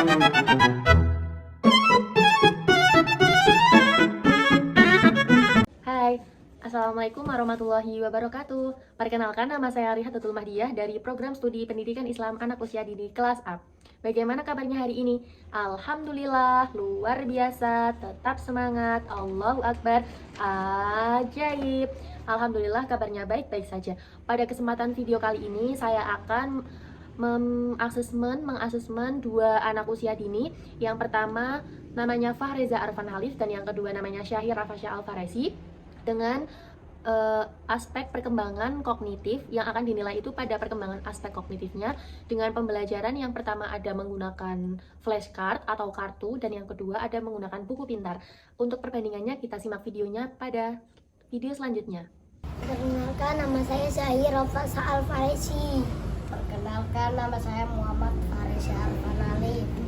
Hai, Assalamualaikum warahmatullahi wabarakatuh. Perkenalkan, nama saya Rihatul Mahdiah dari Program Studi Pendidikan Islam Anak Usia Dini Kelas A. Bagaimana kabarnya hari ini? Alhamdulillah, luar biasa, tetap semangat, Allahu Akbar, ajaib. Alhamdulillah kabarnya baik-baik saja. Pada kesempatan video kali ini saya akan mengasesmen dua anak usia dini. Yang pertama namanya Fahreza Arfan Halif dan yang kedua namanya Syahir Rafasya Alfaresi, dengan aspek perkembangan kognitif. Yang akan dinilai itu pada perkembangan aspek kognitifnya dengan pembelajaran yang pertama ada menggunakan flashcard atau kartu, dan yang kedua ada menggunakan buku pintar. Untuk perbandingannya kita simak videonya pada video selanjutnya. Perkenalkan, nama saya Syahir Rafasya Alfaresi. Perkenalkan, nama saya Muhammad Farisya Arfanali.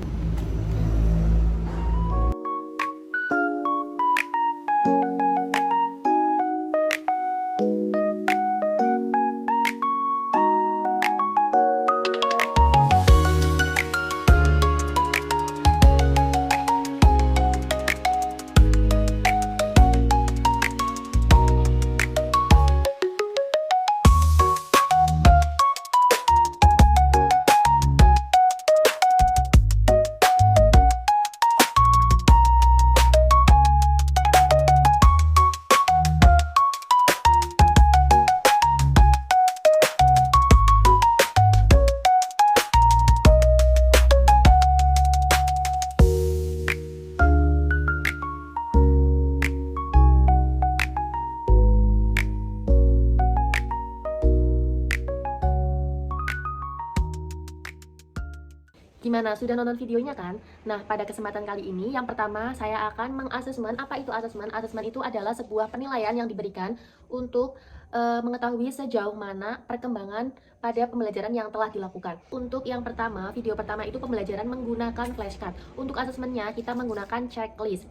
Gimana, sudah nonton videonya kan? Nah, pada kesempatan kali ini yang pertama saya akan mengasesmen. Apa itu asesmen? Asesmen itu adalah sebuah penilaian yang diberikan untuk mengetahui sejauh mana perkembangan pada pembelajaran yang telah dilakukan. Untuk yang pertama, video pertama itu pembelajaran menggunakan flashcard. Untuk asesmennya kita menggunakan checklist.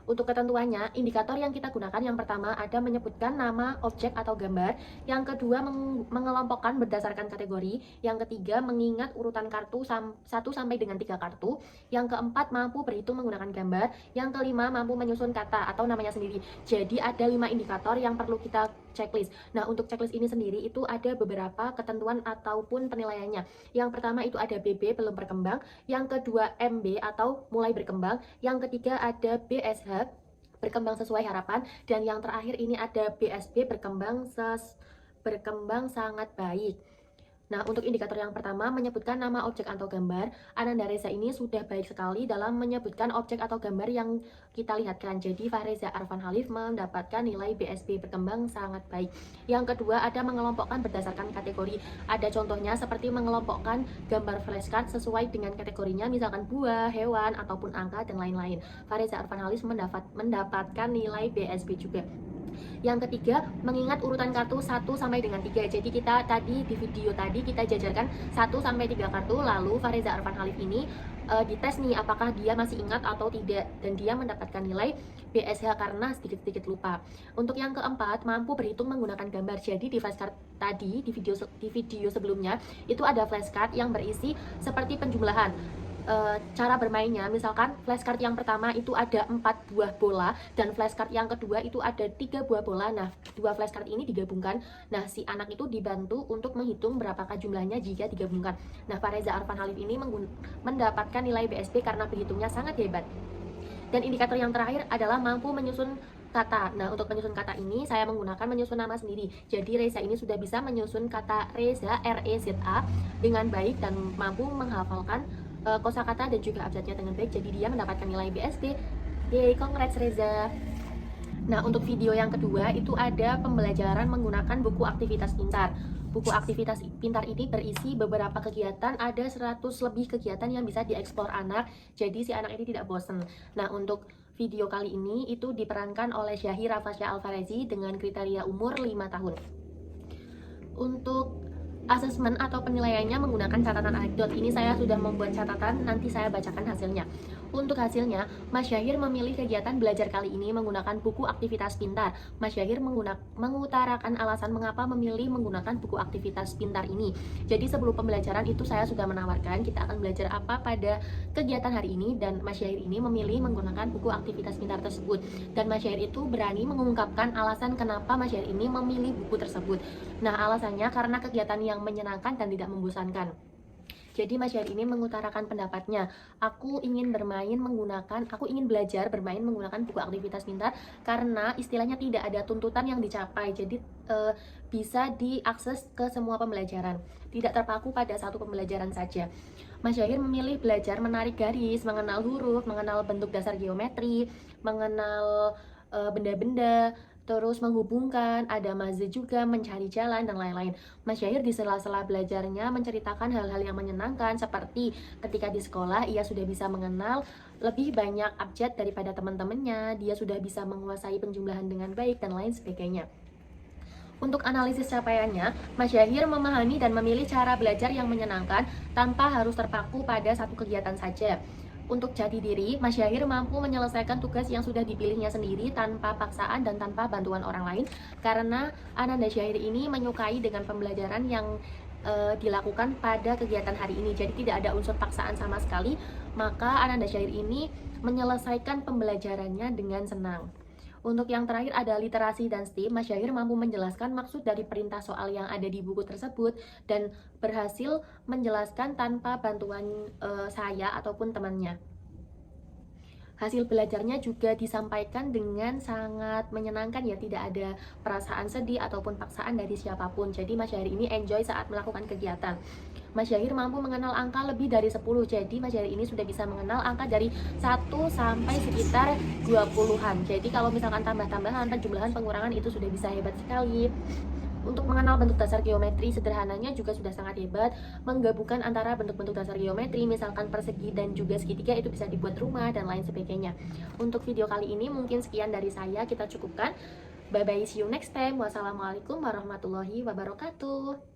Untuk ketentuannya, indikator yang kita gunakan yang pertama ada menyebutkan nama objek atau gambar, yang kedua mengelompokkan berdasarkan kategori, yang ketiga mengingat urutan kartu 1 sampai dengan 3 kartu, yang keempat mampu berhitung menggunakan gambar, yang kelima mampu menyusun kata atau namanya sendiri. Jadi ada 5 indikator yang perlu kita checklist. Nah, untuk checklist ini sendiri itu ada beberapa ketentuan ataupun penilaiannya. Yang pertama itu ada BB belum berkembang, yang kedua MB atau mulai berkembang, yang ketiga ada BSH berkembang sesuai harapan, dan yang terakhir ini ada BSB berkembang sangat baik. Nah, untuk indikator yang pertama menyebutkan nama objek atau gambar, Ananda Reza ini sudah baik sekali dalam menyebutkan objek atau gambar yang kita lihatkan. Jadi Fahreza Arfan Halif mendapatkan nilai BSB berkembang sangat baik. Yang kedua ada mengelompokkan berdasarkan kategori. Ada contohnya seperti mengelompokkan gambar flashcard sesuai dengan kategorinya, misalkan buah, hewan, ataupun angka dan lain-lain. Fahreza Arfan Halif mendapatkan nilai BSB juga. Yang ketiga, mengingat urutan kartu 1 sampai dengan 3. Jadi kita tadi di video tadi kita jajarkan 1 sampai 3 kartu, lalu Fahreza Arfan Halif ini dites nih apakah dia masih ingat atau tidak, dan dia mendapatkan nilai BSH karena sedikit-sedikit lupa. Untuk yang keempat, mampu berhitung menggunakan gambar. Jadi di flashcard tadi di video sebelumnya itu ada flashcard yang berisi seperti penjumlahan cara bermainnya. Misalkan flashcard yang pertama itu ada 4 buah bola, dan flashcard yang kedua itu ada 3 buah bola. Nah, 2 flashcard ini digabungkan. Nah, si anak itu dibantu untuk menghitung berapakah jumlahnya jika digabungkan. Nah, Fahreza Arfan Halif ini mendapatkan nilai BSB karena berhitungnya sangat hebat. Dan indikator yang terakhir adalah mampu menyusun kata. Nah, untuk menyusun kata ini saya menggunakan menyusun nama sendiri. Jadi Reza ini sudah bisa menyusun kata Reza, R-E-Z-A, dengan baik dan mampu menghafalkan kosakata dan juga abjadnya dengan baik. Jadi dia mendapatkan nilai BSB. Yeay, congrats Reza. Nah, untuk video yang kedua itu ada pembelajaran menggunakan buku aktivitas pintar. Buku aktivitas pintar ini berisi beberapa kegiatan, ada 100 lebih kegiatan yang bisa dieksplor anak, jadi si anak ini tidak bosan. Nah, untuk video kali ini itu diperankan oleh Syahir Rafasya Alfaresi dengan kriteria umur 5 tahun. Untuk asesmen atau penilaiannya menggunakan catatan anekdot. Ini saya sudah membuat catatan, nanti saya bacakan hasilnya. Untuk hasilnya, Mas Syahir memilih kegiatan belajar kali ini menggunakan buku aktivitas pintar. Mas Syahir mengutarakan alasan mengapa memilih menggunakan buku aktivitas pintar ini. Jadi sebelum pembelajaran itu saya sudah menawarkan kita akan belajar apa pada kegiatan hari ini, dan Mas Syahir ini memilih menggunakan buku aktivitas pintar tersebut. Dan Mas Syahir itu berani mengungkapkan alasan kenapa Mas Syahir ini memilih buku tersebut. Nah, alasannya karena kegiatan yang menyenangkan dan tidak membosankan. Jadi Mas Syahir ini mengutarakan pendapatnya. Aku ingin belajar bermain menggunakan buku aktivitas pintar karena istilahnya tidak ada tuntutan yang dicapai. Jadi bisa diakses ke semua pembelajaran, tidak terpaku pada satu pembelajaran saja. Mas Syahir memilih belajar menarik garis, mengenal huruf, mengenal bentuk dasar geometri, mengenal benda-benda, terus menghubungkan, ada maze juga, mencari jalan, dan lain-lain. Mas Syahir di sela-sela belajarnya menceritakan hal-hal yang menyenangkan, seperti ketika di sekolah ia sudah bisa mengenal lebih banyak abjad daripada teman-temannya, dia sudah bisa menguasai penjumlahan dengan baik, dan lain sebagainya. Untuk analisis capaiannya, Mas Syahir memahami dan memilih cara belajar yang menyenangkan tanpa harus terpaku pada satu kegiatan saja. Untuk jati diri, Mas Syahir mampu menyelesaikan tugas yang sudah dipilihnya sendiri tanpa paksaan dan tanpa bantuan orang lain, karena Ananda Syahir ini menyukai dengan pembelajaran yang dilakukan pada kegiatan hari ini. Jadi tidak ada unsur paksaan sama sekali, maka Ananda Syahir ini menyelesaikan pembelajarannya dengan senang. Untuk yang terakhir ada literasi dan STEAM, Mas Syahir mampu menjelaskan maksud dari perintah soal yang ada di buku tersebut dan berhasil menjelaskan tanpa bantuan saya ataupun temannya. Hasil belajarnya juga disampaikan dengan sangat menyenangkan ya, tidak ada perasaan sedih ataupun paksaan dari siapapun. Jadi Mas Syahir ini enjoy saat melakukan kegiatan. Mas Syahir mampu mengenal angka lebih dari 10, jadi Mas Syahir ini sudah bisa mengenal angka dari 1 sampai sekitar 20-an. Jadi kalau misalkan tambah-tambahan, penjumlahan, pengurangan itu sudah bisa hebat sekali. Untuk mengenal bentuk dasar geometri sederhananya juga sudah sangat hebat. Menggabungkan antara bentuk-bentuk dasar geometri, misalkan persegi dan juga segitiga, itu bisa dibuat rumah dan lain sebagainya. Untuk video kali ini mungkin sekian dari saya, kita cukupkan. Bye bye, see you next time. Wassalamualaikum warahmatullahi wabarakatuh.